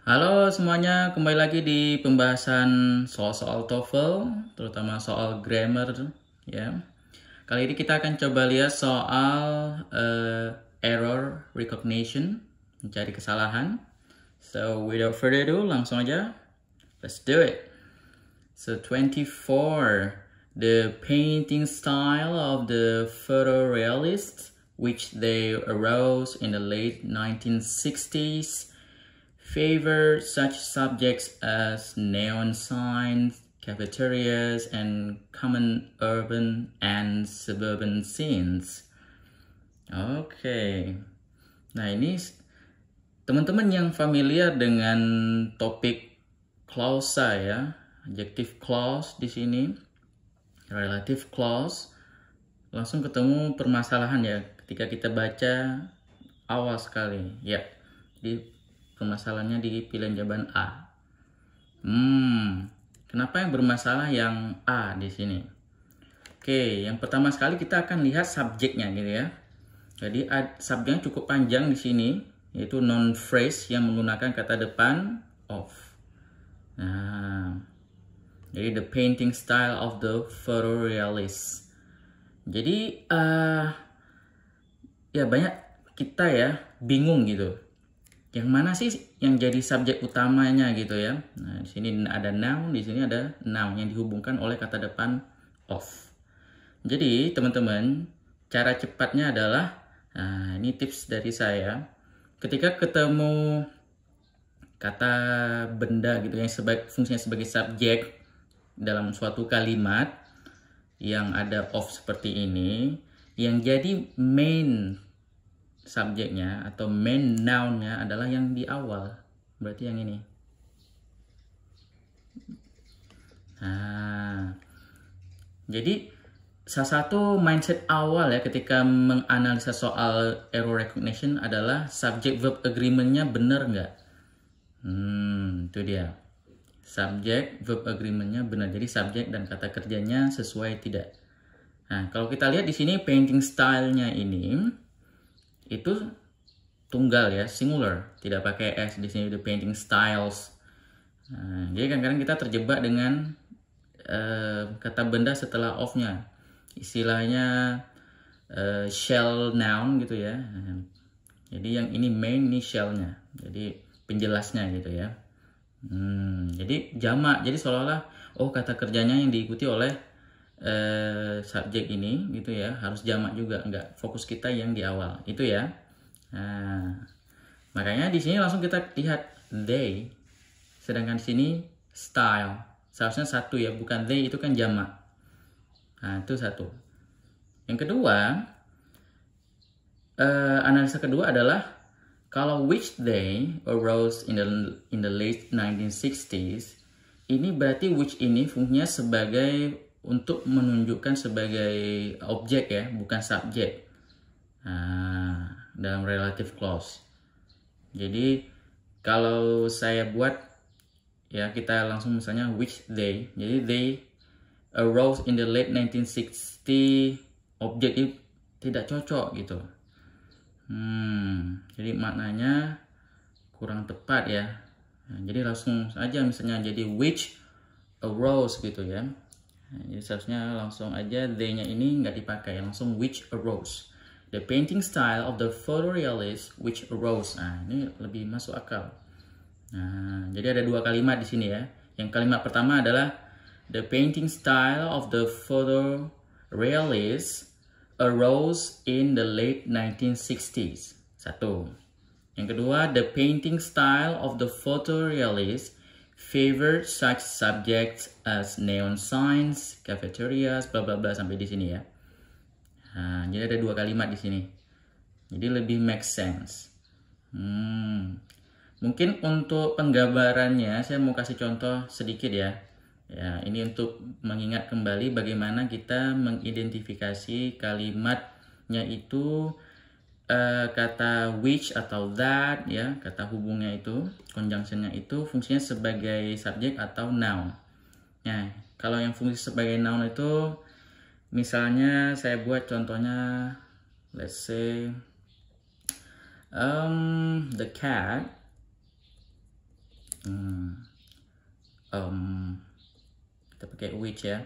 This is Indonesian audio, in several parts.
Halo semuanya, kembali lagi di pembahasan soal-soal TOEFL, terutama soal grammar ya. Kali ini kita akan coba lihat soal error recognition, mencari kesalahan. So without further ado, langsung aja, let's do it. So 24, the painting style of the photorealists, which they arose in the late 1960s, favor such subjects as neon signs, cafeterias, and common urban and suburban scenes. Oke. Nah, ini teman-teman yang familiar dengan topik clausa ya, adjective clause di sini, relative clause, langsung ketemu permasalahan ya ketika kita baca awal sekali. Ya. Di permasalahannya di pilihan jawaban A. Kenapa yang bermasalah yang A di sini? Oke, yang pertama sekali kita akan lihat subjeknya gitu ya. Jadi subjeknya cukup panjang di sini, yaitu noun phrase yang menggunakan kata depan of. Nah, jadi the painting style of the photorealists. Jadi ya banyak kita ya bingung gitu. Yang mana sih yang jadi subjek utamanya gitu ya? Nah, di sini ada noun, di sini ada noun yang dihubungkan oleh kata depan of. Jadi, teman-teman, cara cepatnya adalah, nah, ini tips dari saya. Ketika ketemu kata benda gitu yang fungsinya sebagai subjek dalam suatu kalimat yang ada of seperti ini, yang jadi main subjeknya atau main noun-nya adalah yang di awal, berarti yang ini. Nah, jadi salah satu mindset awal ya ketika menganalisa soal error recognition adalah subject verb agreement-nya benar nggak? Itu dia. Subject verb agreement-nya benar, jadi subjek dan kata kerjanya sesuai tidak. Nah, kalau kita lihat di sini painting style-nya ini itu tunggal ya, singular, tidak pakai s di sini, the painting styles. Nah, jadi kadang-kadang kita terjebak dengan kata benda setelah of-nya, istilahnya shell noun gitu ya. Nah, jadi yang ini main, ini shell-nya, jadi penjelasnya gitu ya. Jadi jamak, jadi seolah-olah kata kerjanya yang diikuti oleh subjek ini gitu ya, harus jamak juga, enggak, fokus kita yang di awal itu ya. Nah, makanya di sini langsung kita lihat they, sedangkan di sini style seharusnya satu ya, bukan they, itu kan jamak. Nah, itu satu. Yang kedua, analisa kedua adalah kalau which they arose in the late 1960s, ini berarti which ini fungsinya sebagai untuk menunjukkan sebagai objek ya, bukan subjek. Nah, dalam relative clause. Jadi kalau saya buat ya, kita langsung misalnya which they. Jadi they arose in the late 1960, objek itu tidak cocok gitu. Jadi maknanya kurang tepat ya. Nah, jadi langsung aja misalnya jadi which arose gitu ya. Nah, jadi seharusnya langsung aja they-nya ini nggak dipakai, langsung which arose. The painting style of the photorealists which arose. Nah, ini lebih masuk akal. Nah, jadi ada dua kalimat di sini ya. Yang kalimat pertama adalah the painting style of the photorealists arose in the late 1960s. Satu. Yang kedua, the painting style of the photorealists favored such subjects as neon signs, cafeterias, bla bla bla sampai di sini ya. Nah, jadi ada dua kalimat di sini. Jadi lebih make sense. Mungkin untuk penggambarannya saya mau kasih contoh sedikit ya. Ya, ini untuk mengingat kembali bagaimana kita mengidentifikasi kalimatnya itu kata which atau that ya, kata hubungnya itu, conjunctionnya itu fungsinya sebagai subjek atau noun. Nah, kalau yang fungsi sebagai noun itu misalnya saya buat contohnya, let's say the cat Kita pakai which ya.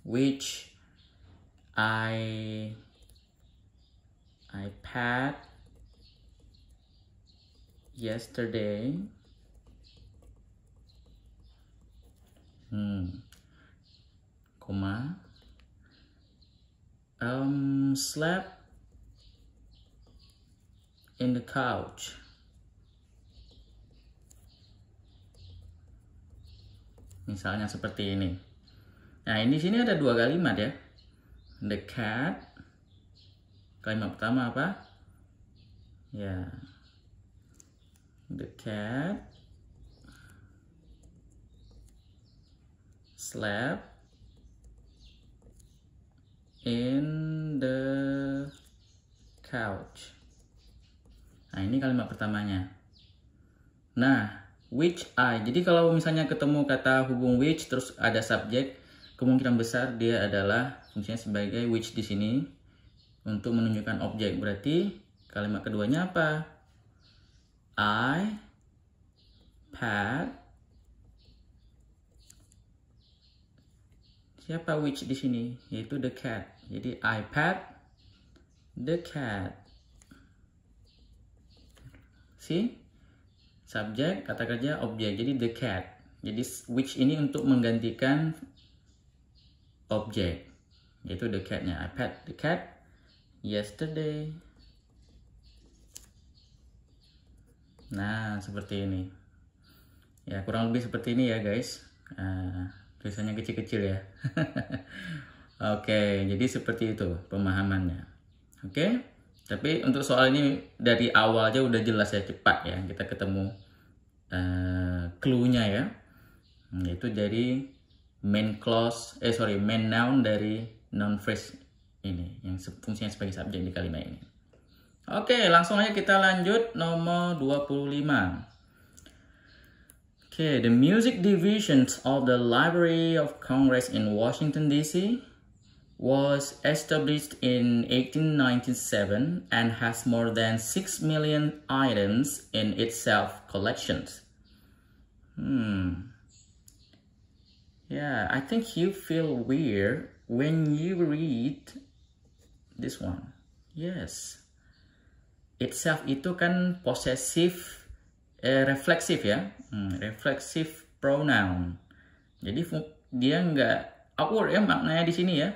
Which iPad yesterday koma slept in the couch. Misalnya seperti ini. Nah, ini sini ada dua kalimat ya. The cat. Kalimat pertama apa? Ya. The cat slept in the couch. Nah, ini kalimat pertamanya. Nah, which I. Jadi kalau misalnya ketemu kata hubung which terus ada subjek, kemungkinan besar dia adalah fungsinya sebagai which di sini untuk menunjukkan objek. Berarti kalimat keduanya apa? iPad. Siapa which di sini? Yaitu the cat. Jadi iPad, the cat. See? Subjek, kata kerja, objek. Jadi the cat. Jadi which ini untuk menggantikan objek. Yaitu the catnya. iPad, the cat, yesterday. Nah, seperti ini. Ya, kurang lebih seperti ini ya guys. Tulisannya kecil-kecil ya. Oke, jadi seperti itu pemahamannya. Oke. Tapi untuk soal ini dari awal aja udah jelas ya, cepat ya. Kita ketemu clue-nya ya. Yaitu dari main noun dari noun phrase ini. Yang fungsinya sebagai subjek di kalimat ini. Oke, langsung aja kita lanjut nomor 25. Okay, the music divisions of the Library of Congress in Washington, D.C. was established in 1897 and has more than 6 million items in its self-collections. Yeah, I think you feel weird when you read this one. Yes. Itself itu kan possessive, refleksif ya. Reflexive pronoun. Jadi dia nggak awkward ya maknanya di sini ya.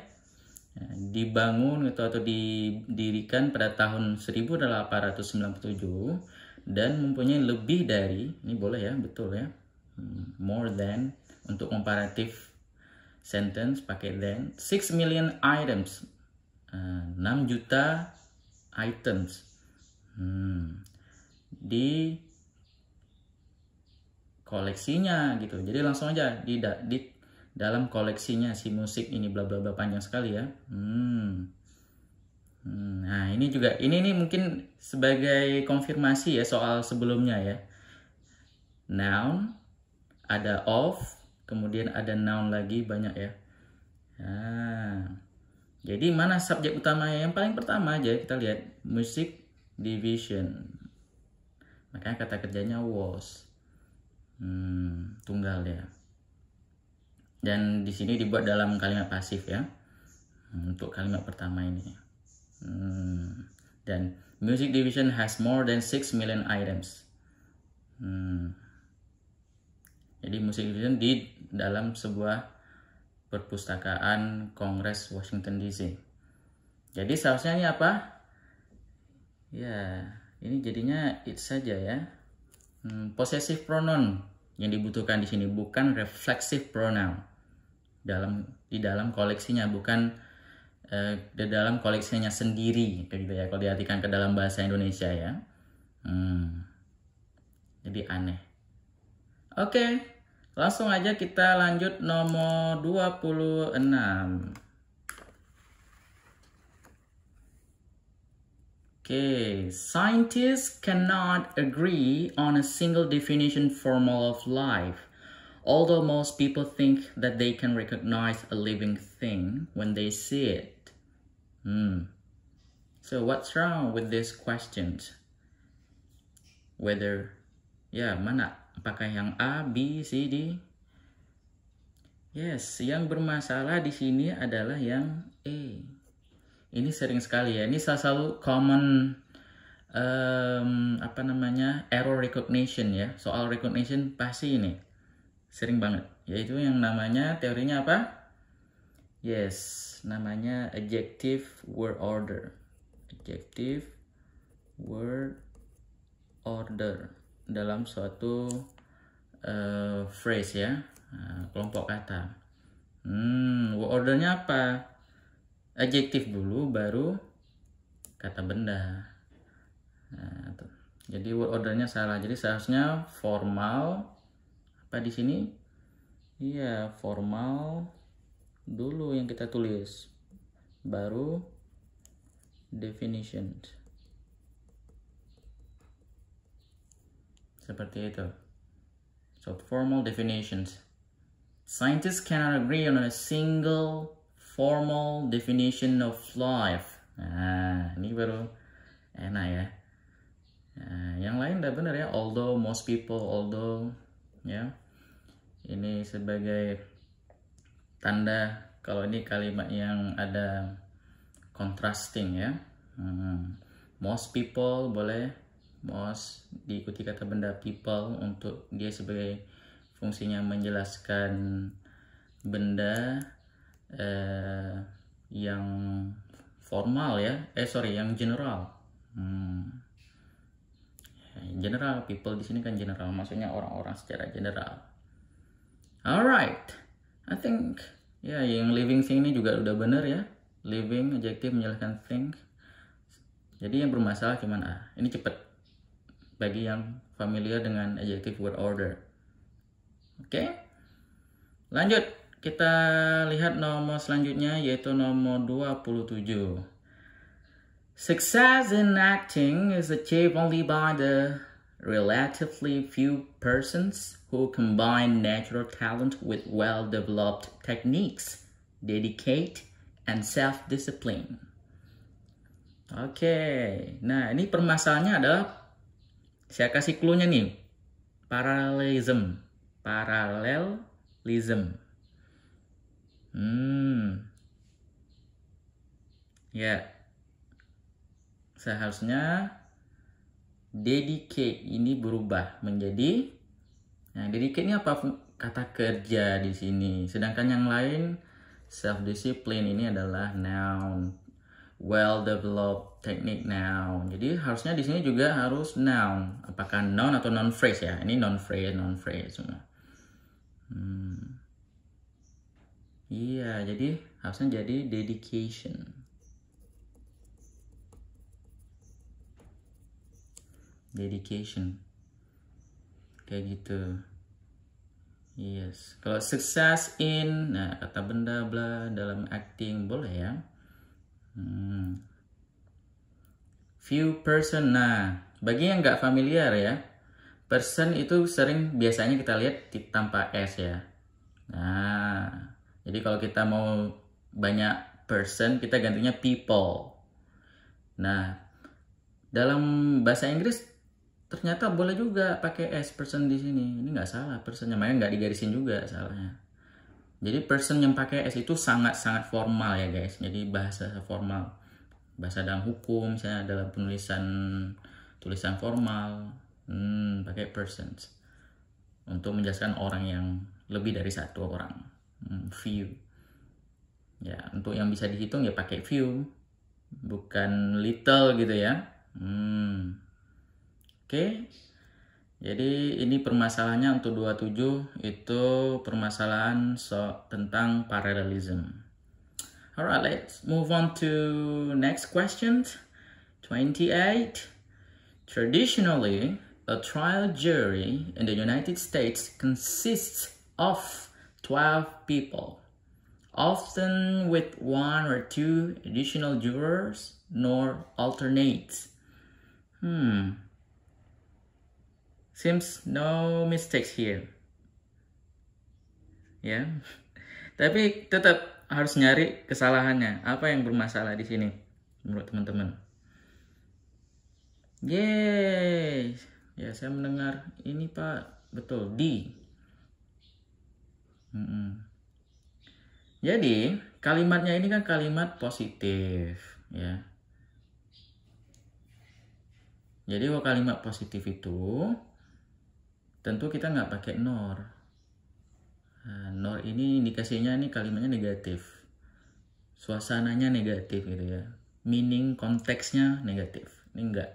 Dibangun atau didirikan pada tahun 1897 dan mempunyai lebih dari, ini boleh ya, betul ya, more than untuk comparative sentence pakai than, 6 million items, 6 juta items di koleksinya gitu. Jadi langsung aja di dalam koleksinya si musik ini bla bla bla, panjang sekali ya. Nah, ini juga ini mungkin sebagai konfirmasi ya soal sebelumnya ya. Noun, ada of, kemudian ada noun lagi banyak ya. Nah, jadi mana subjek utamanya? Yang paling pertama aja kita lihat music division. Makanya kata kerjanya was. Tunggal ya. Dan di sini dibuat dalam kalimat pasif ya. Untuk kalimat pertama ini. Dan music division has more than 6 million items. Jadi music division di dalam sebuah perpustakaan Kongres Washington DC. Jadi seharusnya ini apa? Ya, ini jadinya it saja ya. Possessive pronoun yang dibutuhkan di sini, bukan reflexive pronoun. Di dalam koleksinya, bukan di dalam koleksinya sendiri gitu ya, kalau diartikan ke dalam bahasa Indonesia ya. Jadi aneh. Oke, langsung aja kita lanjut nomor 26. Okay, scientists cannot agree on a single definition formula of life. Although most people think that they can recognize a living thing when they see it. So what's wrong with these questions? Whether, ya mana Apakah yang A, B, C, D? Yes, yang bermasalah di sini adalah yang E. Ini sering sekali ya. Ini salah satu common error recognition ya. Soal recognition pasti ini sering banget. Yaitu yang namanya teorinya apa? Yes, namanya adjective word order. Adjective word order dalam suatu phrase ya, kelompok kata. Word ordernya apa? Adjektif dulu baru kata benda. Nah, jadi word ordernya salah. Jadi seharusnya formal apa di sini? Iya, formal dulu yang kita tulis, baru definition. Seperti itu. So formal definitions. Scientists cannot agree on a single formal definition of life. Nah, ini baru enak ya. Nah, yang lain udah bener ya. Although, most people, although, ya. Ini sebagai tanda kalau ini kalimat yang ada contrasting ya. Most people boleh, most diikuti kata benda people untuk dia sebagai fungsinya menjelaskan benda yang formal ya, yang general. General, people di sini kan general, maksudnya orang-orang secara general. Alright, I think ya yang living thing ini juga udah bener ya. Living adjective menjelaskan thing. Jadi yang bermasalah cuman A. Ini cepet bagi yang familiar dengan adjective word order. Oke, lanjut. Kita lihat nomor selanjutnya yaitu nomor 27. Success in acting is achieved only by the relatively few persons who combine natural talent with well-developed techniques, dedicate, and self-discipline. Oke, nah ini permasalahannya adalah, saya kasih clue-nya nih, parallelism. Ya, seharusnya dedicate ini berubah menjadi, nah dedicate ini apa? Kata kerja di sini. Sedangkan yang lain self discipline ini adalah noun. Well developed technique noun. Jadi harusnya di sini juga harus noun. Apakah noun atau non phrase ya? Ini non phrase semua. Iya, jadi harusnya jadi dedication. Dedication. Kayak gitu. Yes. Kalau success in, nah kata benda bla dalam acting boleh ya. Few person. Nah, bagi yang nggak familiar ya, person itu sering biasanya kita lihat tanpa S ya. Nah, jadi kalau kita mau banyak person, kita gantinya people. Nah, dalam bahasa Inggris ternyata boleh juga pakai S, person di sini. Ini nggak salah, personnya, makanya nggak digarisin juga salahnya. Jadi person yang pakai S itu sangat-sangat formal ya guys. Jadi bahasa formal, bahasa dalam hukum, misalnya dalam tulisan formal, pakai persons untuk menjelaskan orang yang lebih dari satu orang. Few. Ya, untuk yang bisa dihitung ya pakai few, bukan little gitu ya. Oke. Jadi ini permasalahannya untuk 27 itu permasalahan tentang parallelism. Alright, let's move on to next question. 28. Traditionally, a trial jury in the United States consists of 12 people, often with 1 or 2 additional jurors, nor alternates. Seems no mistakes here. Ya. Tapi tetap harus nyari kesalahannya. Apa yang bermasalah di sini menurut teman-teman? Yeay. Ya, saya mendengar ini Pak betul, D. Jadi kalimatnya ini kan kalimat positif, ya. Jadi kalau kalimat positif itu tentu kita nggak pakai nor. Nah, nor ini indikasinya ini kalimatnya negatif, suasananya negatif gitu ya, meaning konteksnya negatif. Ini enggak.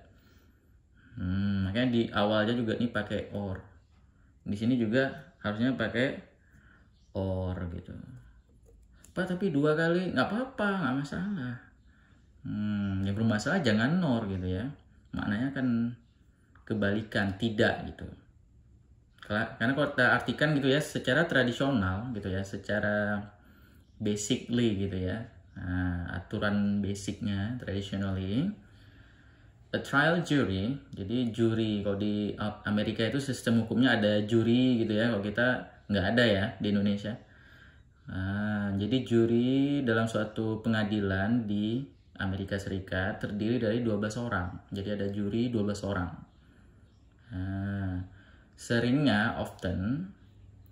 Makanya di awalnya juga ini pakai or. Di sini juga harusnya pakai or gitu. Pak, tapi 2 kali nggak apa-apa, nggak masalah. Yang bermasalah jangan nor gitu ya. Maknanya kan kebalikan, tidak gitu. Karena kalau kita artikan gitu ya secara tradisional gitu ya, secara basically gitu ya. Nah, aturan basicnya traditionally, a trial jury, jadi juri kalau di Amerika itu sistem hukumnya ada juri gitu ya, kalau kita nggak ada ya di Indonesia. Jadi juri dalam suatu pengadilan di Amerika Serikat terdiri dari 12 orang. Jadi ada juri 12 orang. Seringnya often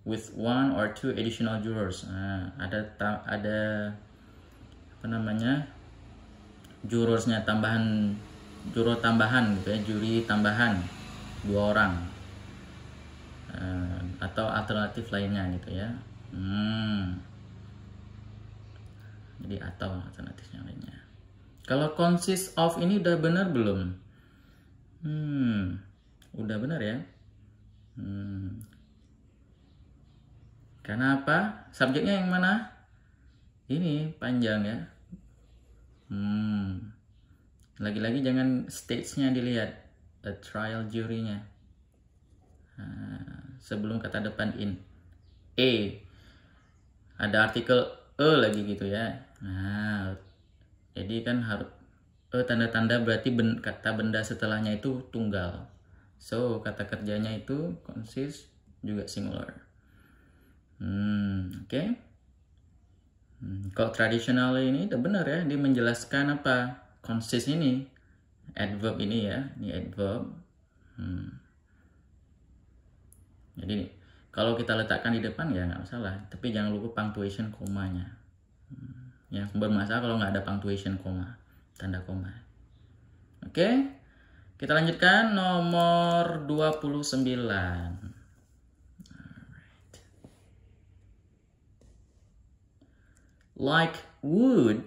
with 1 or 2 additional jurors. Ada apa namanya? Jurornya tambahan, juror tambahan gitu ya, juri tambahan 2 orang. Atau alternatif lainnya gitu ya. Jadi atau alternatifnya lainnya. Kalau consist of ini udah benar belum? Udah benar ya. Karena apa? Subjeknya yang mana? Ini panjang ya. Lagi-lagi jangan stage-nya dilihat, a trial jury-nya. Sebelum kata depan in. Ada artikel lagi gitu ya. Jadi kan harus tanda-tanda berarti kata benda setelahnya itu tunggal. So kata kerjanya itu consist juga singular. Oke. Kalau tradisional ini udah benar ya, dia menjelaskan apa consist ini, adverb ini ya, ini adverb. Jadi kalau kita letakkan di depan ya nggak masalah, tapi jangan lupa punctuation komanya. Yang bermasalah kalau nggak ada punctuation koma, tanda koma. Oke, kita lanjutkan nomor 29. Like wood,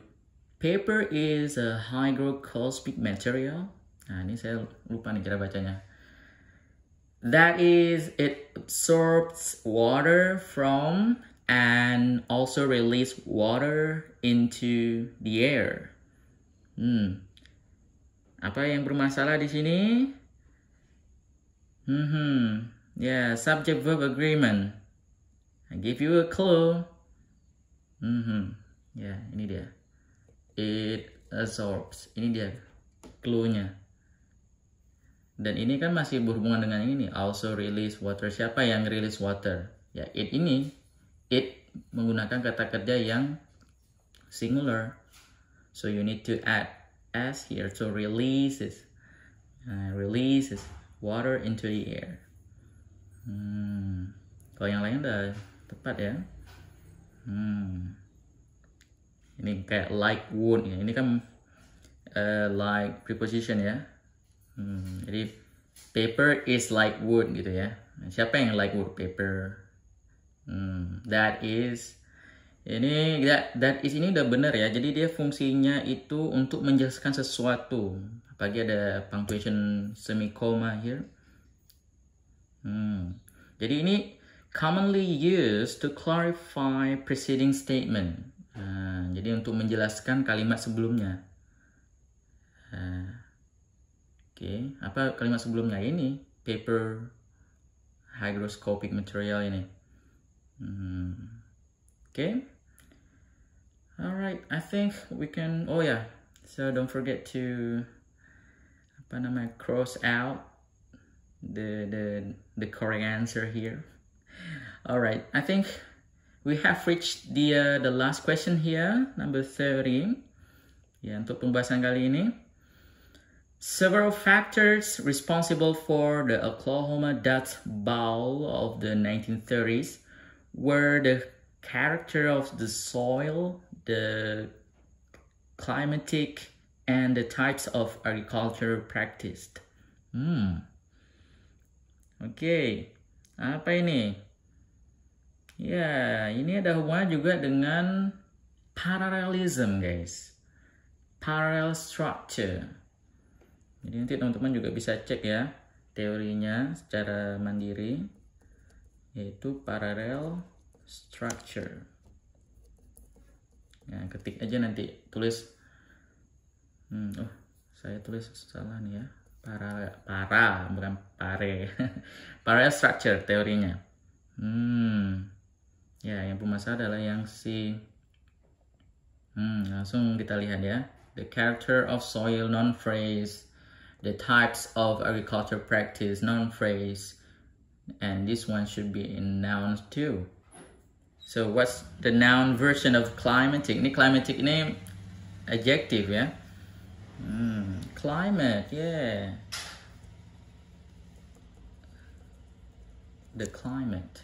paper is a hygroscopic material. Nah, ini saya lupa nih cara bacanya. That is, it absorbs water from and also release water into the air. Apa yang bermasalah di sini? Subject verb agreement. I give you a clue. Ini dia. It absorbs. Ini dia clue-nya. Dan ini kan masih berhubungan dengan ini, also release water. Siapa yang release water? Ya, it ini. It menggunakan kata kerja yang singular. So you need to add s here. So releases water into the air. Kalau yang lain udah tepat ya. Ini kayak like wood ya. Ini kan like preposition ya. Jadi paper is like wood gitu ya. Siapa yang like wood? Paper. That is ini udah benar ya. Jadi dia fungsinya itu untuk menjelaskan sesuatu. Apalagi ada punctuation semikoma here. Jadi ini commonly used to clarify preceding statement. Jadi untuk menjelaskan kalimat sebelumnya. Apa kalimat sebelumnya ini? Paper hygroscopic material ini. Alright, I think we can. Oh yeah, so don't forget to cross out the correct answer here. Alright, I think we have reached the last question here, number 30. Ya, untuk pembahasan kali ini. Several factors responsible for the Oklahoma Dust Bowl of the 1930s were the character of the soil, the climatic, and the types of agriculture practiced. Oke, apa ini? Ya, ini ada hubungan juga dengan parallelism, guys. Parallel structure. Jadi nanti teman-teman juga bisa cek ya teorinya secara mandiri, yaitu parallel structure. Nah, ketik aja nanti tulis. Saya tulis salah nih ya. Bukan pare. Parallel structure teorinya. Ya, yang bermasalah adalah yang si. Langsung kita lihat ya. The character of soil, non-phrase. The types of agriculture practice, non-phrase, and this one should be in nouns too. So what's the noun version of climatic? Ini climatic ini adjective ya. Climate, yeah. The climate.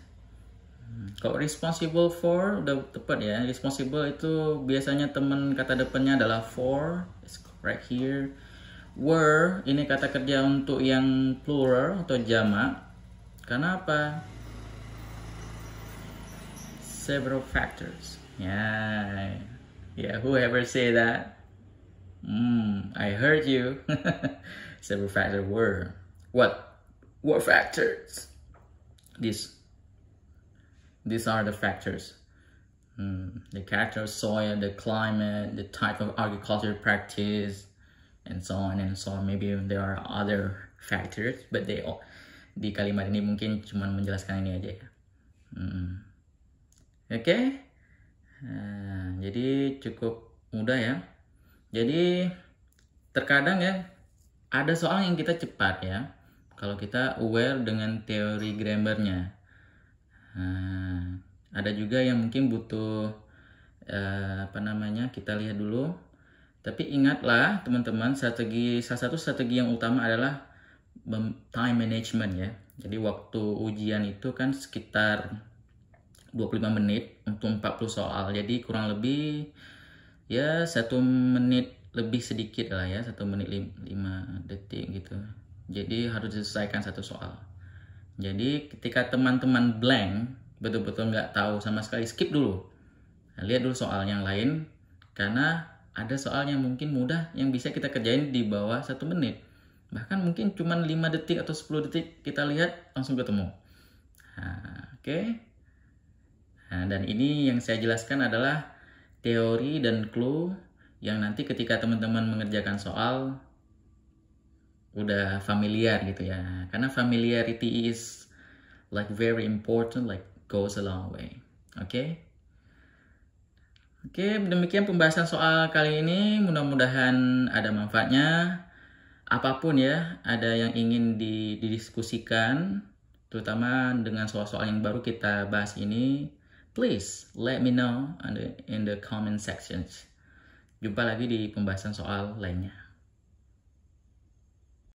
Kalau responsible for udah tepat ya. Responsible itu biasanya teman kata depannya adalah for. It's right here. Were, ini kata kerja untuk yang plural atau jamak. Karena apa? Several factors. Yeah, whoever say that? I heard you. Several factors were. What factors? These are the factors. The character of soil, the climate, the type of agriculture practice, and so on and so on. Maybe there are other factors, but they all di kalimat ini mungkin cuma menjelaskan ini aja ya. Oke. Nah, jadi cukup mudah ya. Jadi terkadang ya ada soal yang kita cepat ya. Kalau kita aware dengan teori grammarnya. Ada juga yang mungkin butuh kita lihat dulu. Tapi ingatlah teman-teman, salah satu strategi yang utama adalah time management ya. Jadi waktu ujian itu kan sekitar 25 menit untuk 40 soal. Jadi kurang lebih ya 1 menit lebih sedikit lah ya, 1 menit 5 detik gitu. Jadi harus diselesaikan 1 soal. Jadi ketika teman-teman blank, betul-betul nggak tahu sama sekali, skip dulu. Nah, lihat dulu soal yang lain, karena ada soal yang mungkin mudah yang bisa kita kerjain di bawah 1 menit. Bahkan mungkin cuma 5 detik atau 10 detik kita lihat langsung ketemu. Oke. Nah, dan ini yang saya jelaskan adalah teori dan clue yang nanti ketika teman-teman mengerjakan soal udah familiar gitu ya. Karena familiarity is like very important, like goes a long way. Oke, demikian pembahasan soal kali ini. Mudah-mudahan ada manfaatnya. Apapun ya, ada yang ingin didiskusikan, terutama dengan soal-soal yang baru kita bahas ini, please let me know in the comment sections. Jumpa lagi di pembahasan soal lainnya.